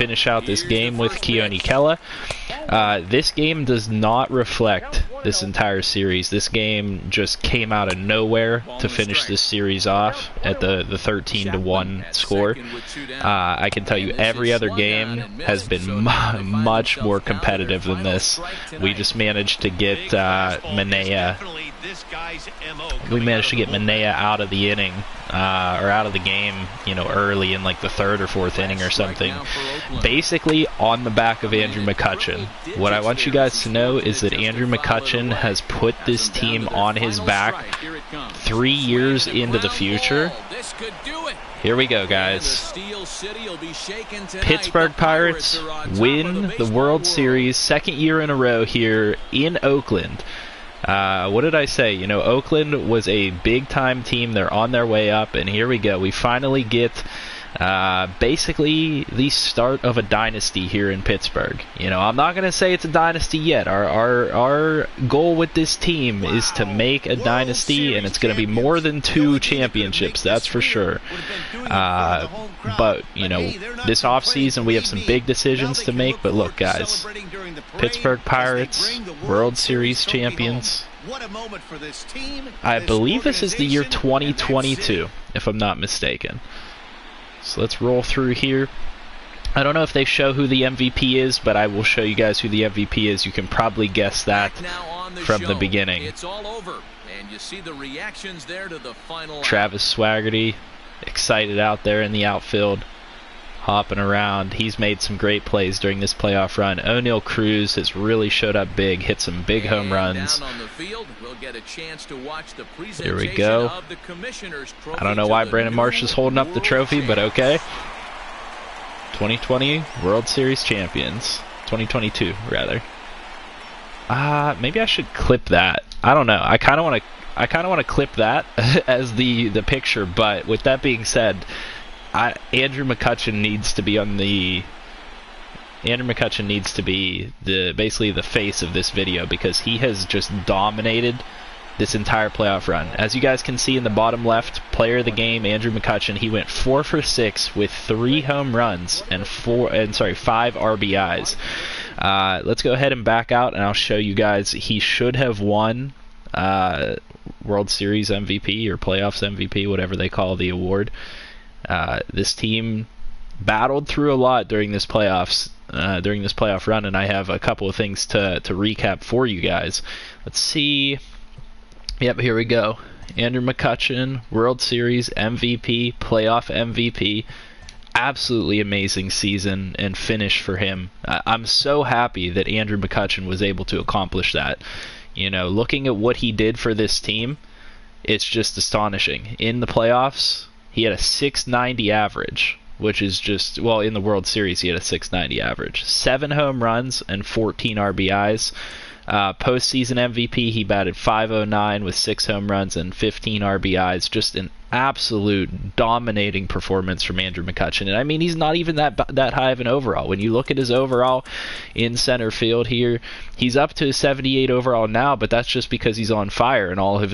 finish out this game with Keone Kela. This game does not reflect this entire series. This game just came out of nowhere to finish this series off at the 13-1 score. I can tell you every other game has been much more competitive than this. We just managed to get Manea. We managed to get Manea out of the inning, or out of the game, you know, early in like the 3rd or 4th inning or something. Basically on the back of Andrew McCutchen. What I want you guys to know is that Andrew McCutchen has put this team on his back 3 years into the future. Here we go, guys. Pittsburgh Pirates win the World Series, 2nd year in a row here in Oakland. What did I say? You know, Oakland was a big-time team. They're on their way up, and here we go. We finally get basically the start of a dynasty here in Pittsburgh. You know, I'm not going to say it's a dynasty yet. Our goal with this team is to make a dynasty, and it's going to be more than 2 championships, that's for sure. But, you know, this offseason we have some big decisions to make. But look, guys, Pittsburgh Pirates, World Series champions. I believe this is the year 2022, if I'm not mistaken. So let's roll through here. I don't know if they show who the MVP is, but I will show you guys who the MVP is. You can probably guess that from the beginning. It's all over, and you see the reactions there to the final. Travis Swaggerty, excited out there in the outfield, hopping around. He's made some great plays during this playoff run. O'Neal Cruz has really showed up big, hit some big home runs. Here we go. I don't know why Brandon Marsh is holding up the trophy, but okay. 2020 World Series champions. 2022, rather. Maybe I should clip that. I don't know. I kind of want to clip that as the picture, but with that being said, Andrew McCutchen needs to be on the. Andrew McCutchen needs to be basically the face of this video, because he has just dominated this entire playoff run. As you guys can see in the bottom left, player of the game, Andrew McCutchen. He went 4 for 6 with 3 home runs and 5 RBIs. Let's go ahead and back out, and I'll show you guys. He should have won World Series MVP or Playoffs MVP, whatever they call the award. This team battled through a lot during this playoff run, and I have a couple of things to recap for you guys. Let's see. Yep, here we go. Andrew McCutchen, World Series MVP, playoff MVP. Absolutely amazing season and finish for him. I'm so happy that Andrew McCutchen was able to accomplish that. You know, looking at what he did for this team, it's just astonishing. In the playoffs, he had a 690 average, which is just, well, in the World Series, he had a 690 average. 7 home runs and 14 RBIs. Postseason MVP, he batted .509 with 6 home runs and 15 RBIs. Just an absolute dominating performance from Andrew McCutchen. And I mean, he's not even that high of an overall. When you look at his overall in center field here, he's up to 78 overall now, but that's just because he's on fire and all of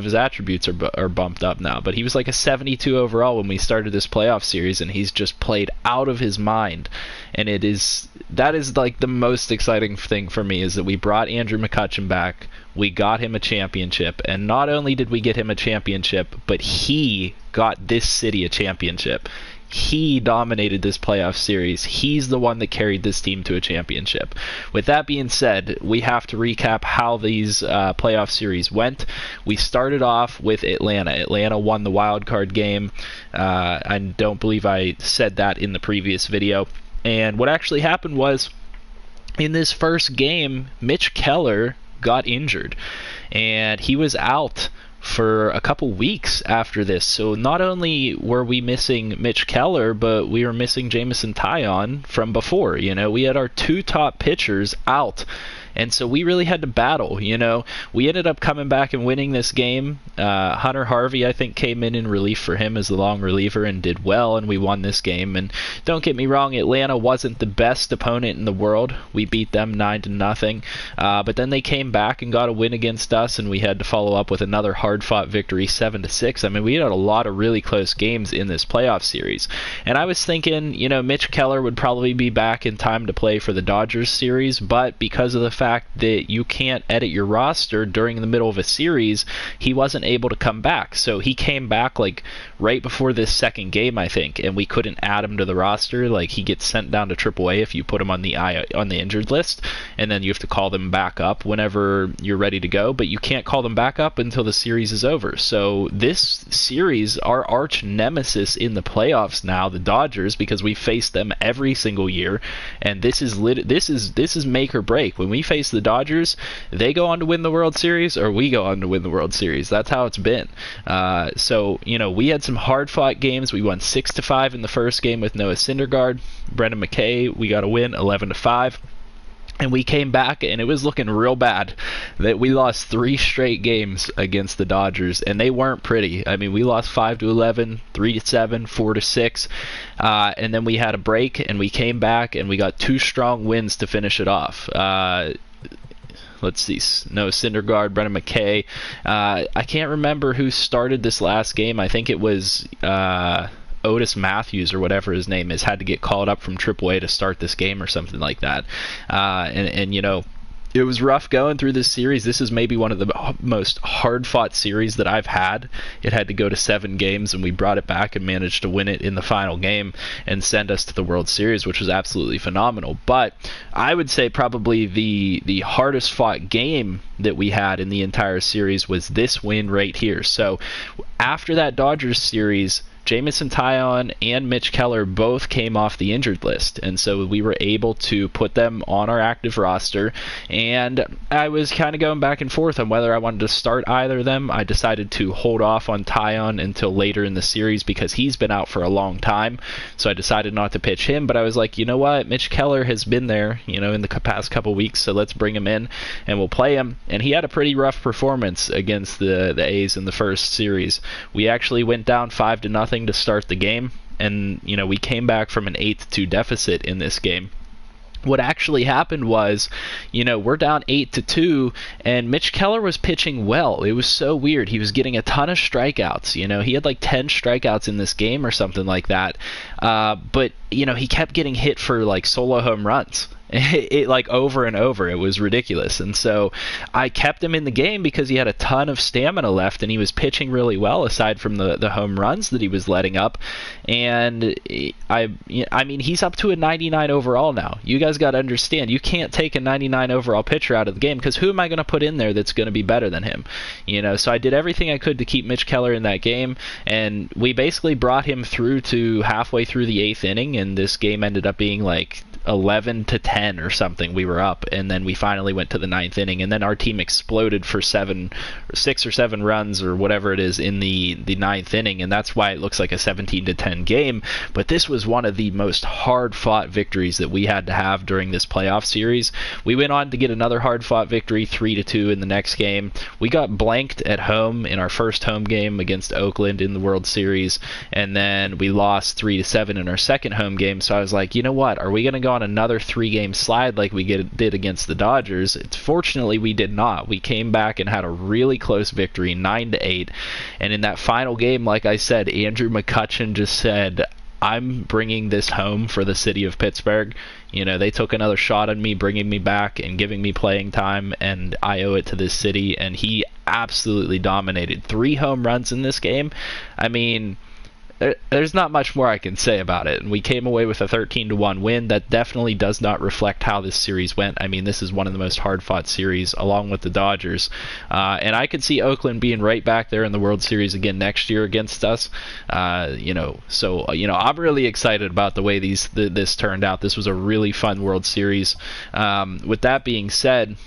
his attributes are bumped up now. But he was like a 72 overall when we started this playoff series, and he's just played out of his mind. And that is like the most exciting thing for me, is that we brought Andrew McCutchen back. We got him a championship, and not only did we get him a championship, but he got this city a championship. He dominated this playoff series. He's the one that carried this team to a championship. With that being said, we have to recap how these playoff series went. We started off with Atlanta. Atlanta won the wild card game. I don't believe I said that in the previous video. And what actually happened was, in this first game, Mitch Keller got injured, and he was out for a couple weeks after this. So not only were we missing Mitch Keller, but we were missing Jameson Taillon from before. You know, we had our 2 top pitchers out, And so we really had to battle. We ended up coming back and winning this game. Hunter Harvey, I think, came in relief for him as the long reliever and did well, and we won this game. And don't get me wrong, Atlanta wasn't the best opponent in the world. We beat them 9-0. But then they came back and got a win against us, and we had to follow up with another hard-fought victory, 7-6. I mean, we had a lot of really close games in this playoff series. And I was thinking, Mitch Keller would probably be back in time to play for the Dodgers series, but because of the fact that you can't edit your roster during the middle of a series, he wasn't able to come back. So he came back like right before this second game, I think, and we couldn't add him to the roster. Like, he gets sent down to AAA if you put him on the injured list, and then you have to call them back up whenever you're ready to go, but you can't call them back up until the series is over. So this series, our arch nemesis in the playoffs now, the Dodgers, because we face them every single year, and this is make or break. When we face the Dodgers, they go on to win the World Series, or we go on to win the World Series. That's how it's been. So we had some hard-fought games. We won 6-5 in the first game with Noah Syndergaard. Brendan McKay, we got a win, 11-5. And we came back, and it was looking real bad that we lost 3 straight games against the Dodgers, and they weren't pretty. I mean, we lost 5-11, 3-7, 4-6, and then we had a break, and we came back, and we got 2 strong wins to finish it off. Let's see, no, Syndergaard, Brendan McKay. I can't remember who started this last game. I think it was Otis Matthews or whatever his name is, had to get called up from AAA to start this game or something like that. And it was rough going through this series. This is maybe one of the most hard-fought series that I've had. It had to go to 7 games, and we brought it back and managed to win it in the final game and send us to the World Series, which was absolutely phenomenal. But I would say probably the hardest-fought game that we had in the entire series was this win right here. So after that Dodgers series, Jameson Taillon and Mitch Keller both came off the injured list, and so we were able to put them on our active roster. And I was kind of going back and forth on whether I wanted to start either of them. I decided to hold off on Taillon until later in the series because he's been out for a long time, so I decided not to pitch him. But I was like, you know what, Mitch Keller has been there, in the past couple weeks, so let's bring him in and we'll play him. And he had a pretty rough performance against the A's in the first series. We actually went down 5-0 to start the game, and we came back from an 8-2 deficit in this game. What actually happened was, we're down 8-2, and Mitch Keller was pitching well. It was so weird. He was getting a ton of strikeouts. He had like 10 strikeouts in this game or something like that. But he kept getting hit for like solo home runs. It like over and over. It was ridiculous. And so I kept him in the game because he had a ton of stamina left, and he was pitching really well aside from the home runs that he was letting up. And I mean, he's up to a 99 overall now. You guys got to understand, you can't take a 99 overall pitcher out of the game, because who am I going to put in there that's going to be better than him? So I did everything I could to keep Mitch Keller in that game, and we basically brought him through to halfway through the 8th inning, and this game ended up being like 11-10 or something. We were up, and then we finally went to the 9th inning, and then our team exploded for 6 or 7 runs or whatever it is in the 9th inning, and that's why it looks like a 17-10 game. But this was one of the most hard-fought victories that we had to have during this playoff series. We went on to get another hard-fought victory, 3-2 in the next game. We got blanked at home in our first home game against Oakland in the World Series, and then we lost 3-7 in our second home game. So I was like, you know what, are we going to go on another 3-game slide like we did against the Dodgers? Fortunately, we did not. We came back and had a really close victory, 9-8. And in that final game, like I said, Andrew McCutchen just said, I'm bringing this home for the city of Pittsburgh. They took another shot on me, bringing me back and giving me playing time, and I owe it to this city. And he absolutely dominated. 3 home runs in this game. I mean, there's not much more I can say about it. And we came away with a 13-1 win. That definitely does not reflect how this series went. I mean, this is one of the most hard-fought series, along with the Dodgers. And I could see Oakland being right back there in the World Series again next year against us. So I'm really excited about the way this turned out. This was a really fun World Series. With that being said,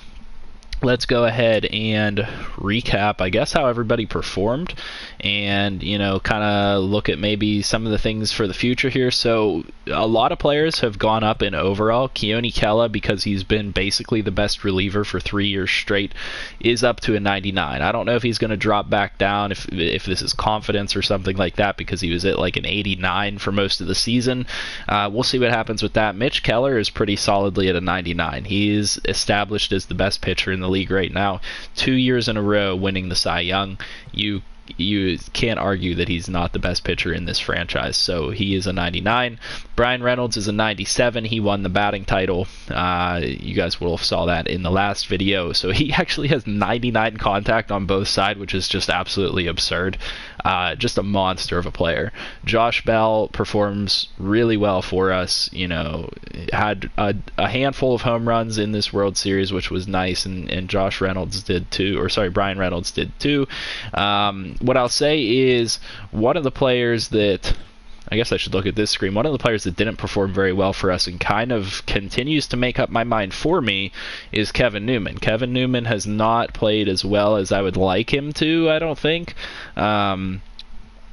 let's go ahead and recap, I guess, how everybody performed, and kind of look at maybe some of the things for the future here. So a lot of players have gone up in overall. Keone Kela, because he's been basically the best reliever for 3 years straight, is up to a 99. I don't know if he's going to drop back down, if this is confidence or something like that, because he was at like an 89 for most of the season. We'll see what happens with that. Mitch Keller is pretty solidly at a 99. He is established as the best pitcher in the league right now, 2 years in a row winning the Cy Young. You can't argue that he's not the best pitcher in this franchise, so he is a 99. Brian Reynolds is a 97. He won the batting title. You guys will have saw that in the last video. So he actually has 99 contact on both sides, which is just absolutely absurd. Just a monster of a player. Josh Bell performs really well for us. Had a handful of home runs in this World Series, which was nice, and Josh Reynolds did too, or sorry, Brian Reynolds did too. What I'll say is, one of the players that, I guess I should look at this screen, one of the players that didn't perform very well for us and kind of continues to make up my mind for me is Kevin Newman. Kevin Newman has not played as well as I would like him to, I don't think.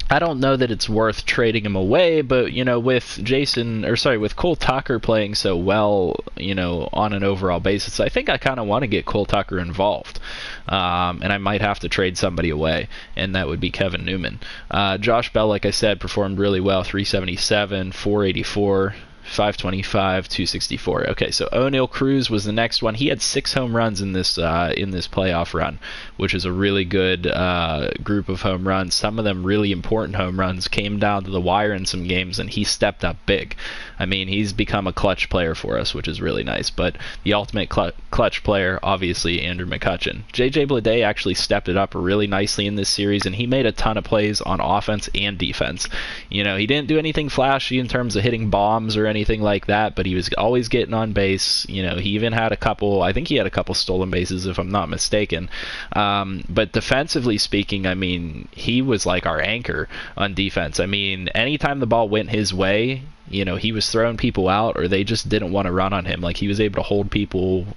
I don't know that it's worth trading him away, but with Cole Tucker playing so well, on an overall basis, I think I kind of want to get Cole Tucker involved, and I might have to trade somebody away, and that would be Kevin Newman. Josh Bell, like I said, performed really well, 377, 484. 525, 264. Okay, so O'Neal Cruz was the next one. He had 6 home runs in this playoff run, which is a really good group of home runs. Some of them really important home runs came down to the wire in some games, and he stepped up big. I mean, he's become a clutch player for us, which is really nice. But the ultimate clutch player, obviously, Andrew McCutchen. J.J. Bleday actually stepped it up really nicely in this series, and he made a ton of plays on offense and defense. He didn't do anything flashy in terms of hitting bombs or anything like that, but he was always getting on base. He even had a couple stolen bases, if I'm not mistaken. But defensively speaking, I mean, he was like our anchor on defense. I mean, anytime the ball went his way, he was throwing people out, or they just didn't want to run on him. Like, he was able to hold people,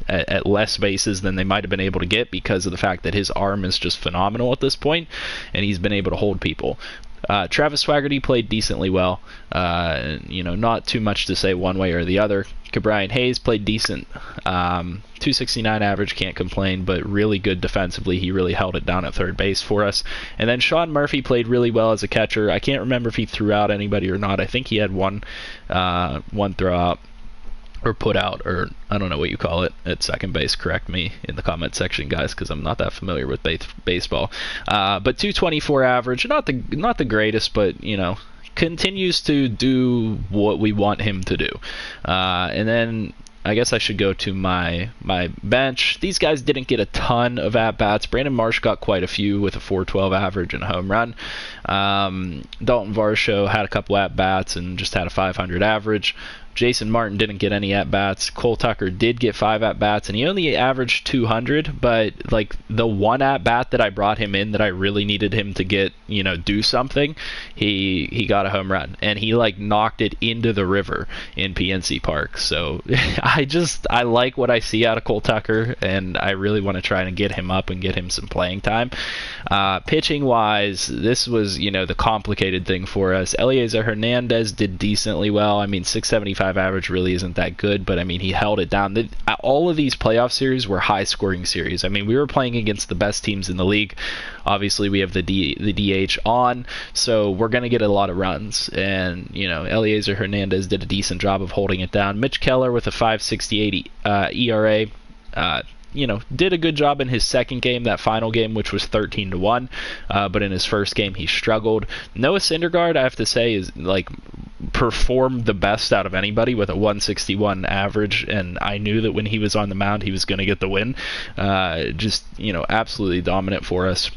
at less bases than they might have been able to get, because of the fact that his arm is just phenomenal at this point, and he's been able to hold people. Travis Swaggerty played decently well. Not too much to say one way or the other. Ke'Bryan Hayes played decent. 269 average, can't complain, but really good defensively. He really held it down at third base for us. And then Sean Murphy played really well as a catcher. I can't remember if he threw out anybody or not. I think he had one throw out, or put out, or I don't know what you call it at second base. Correct me in the comment section, guys, because I'm not that familiar with baseball. But 224 average, not the greatest, but continues to do what we want him to do. And then I guess I should go to my bench. These guys didn't get a ton of at-bats. Brandon Marsh got quite a few with a 412 average and a home run. Dalton Varsho had a couple at-bats and just had a 500 average. Jason Martin didn't get any at-bats. Cole Tucker did get 5 at-bats, and he only averaged 200, but like the one at-bat that I brought him in that I really needed him to get, do something, he got a home run, and he like knocked it into the river in PNC Park. So I like what I see out of Cole Tucker, and I really want to try and get him up and get him some playing time. Pitching-wise, this was, the complicated thing for us. Eliezer Hernandez did decently well. I mean, 675 average really isn't that good, but I mean, he held it down. All of these playoff series were high-scoring series. I mean, we were playing against the best teams in the league. Obviously, we have the DH on, so we're going to get a lot of runs. And, Eliezer Hernandez did a decent job of holding it down. Mitch Keller with a 5.68 ERA. Did a good job in his second game, that final game, which was 13-1. But in his first game, he struggled. Noah Syndergaard, I have to say, is performed the best out of anybody with a 161 average, and I knew that when he was on the mound, he was going to get the win. Absolutely dominant for us.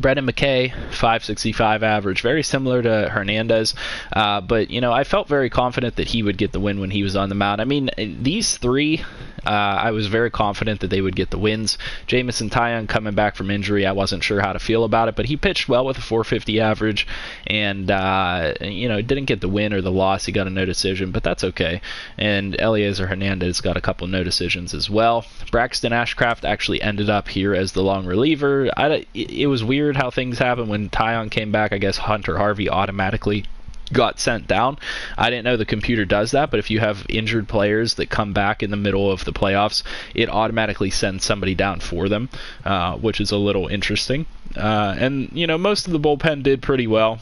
Brendan McKay, 565 average, very similar to Hernandez, but I felt very confident that he would get the win when he was on the mound. I mean, these three, I was very confident that they would get the wins. Jameson Taillon coming back from injury, I wasn't sure how to feel about it, but he pitched well with a 450 average, and didn't get the win or the loss. He got a no decision, but that's okay. And Eliezer Hernandez got a couple no decisions as well. Braxton Ashcraft actually ended up here as the long reliever. It was weird how things happened when Taillon came back. I guess Hunter Harvey automatically got sent down. I didn't know the computer does that, but if you have injured players that come back in the middle of the playoffs, it automatically sends somebody down for them, which is a little interesting. And most of the bullpen did pretty well.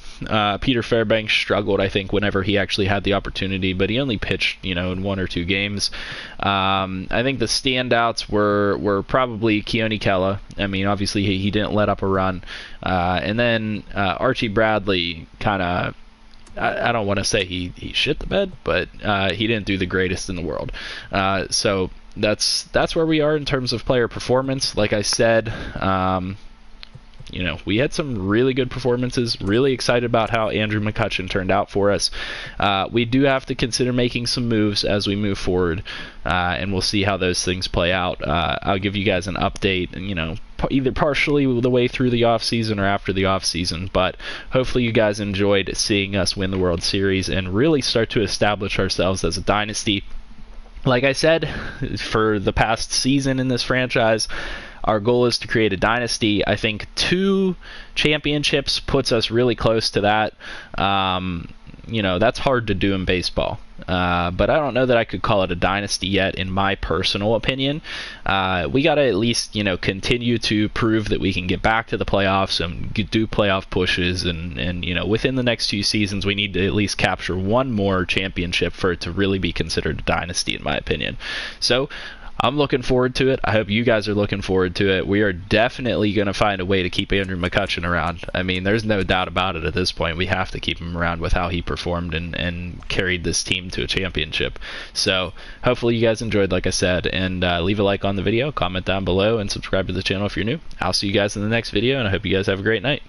Peter Fairbanks struggled, I think, whenever he actually had the opportunity, but he only pitched, in 1 or 2 games. I think the standouts were probably Keone Kela. I mean, obviously he didn't let up a run. And then Archie Bradley kind of, I don't want to say he shit the bed, but he didn't do the greatest in the world. So that's where we are in terms of player performance. Like I said, we had some really good performances. Really excited about how Andrew McCutchen turned out for us. We do have to consider making some moves as we move forward, and we'll see how those things play out. I'll give you guys an update, either partially the way through the offseason or after the offseason, but hopefully you guys enjoyed seeing us win the World Series and really start to establish ourselves as a dynasty. Like I said, for the past season in this franchise, our goal is to create a dynasty. I think 2 championships puts us really close to that. That's hard to do in baseball. But I don't know that I could call it a dynasty yet, in my personal opinion. We got to at least, continue to prove that we can get back to the playoffs and do playoff pushes. And within the next 2 seasons, we need to at least capture 1 more championship for it to really be considered a dynasty, in my opinion. So I'm looking forward to it. I hope you guys are looking forward to it. We are definitely going to find a way to keep Andrew McCutchen around. I mean, there's no doubt about it at this point. We have to keep him around with how he performed and carried this team to a championship. So hopefully you guys enjoyed, like I said, and leave a like on the video, comment down below, and subscribe to the channel if you're new. I'll see you guys in the next video, and I hope you guys have a great night.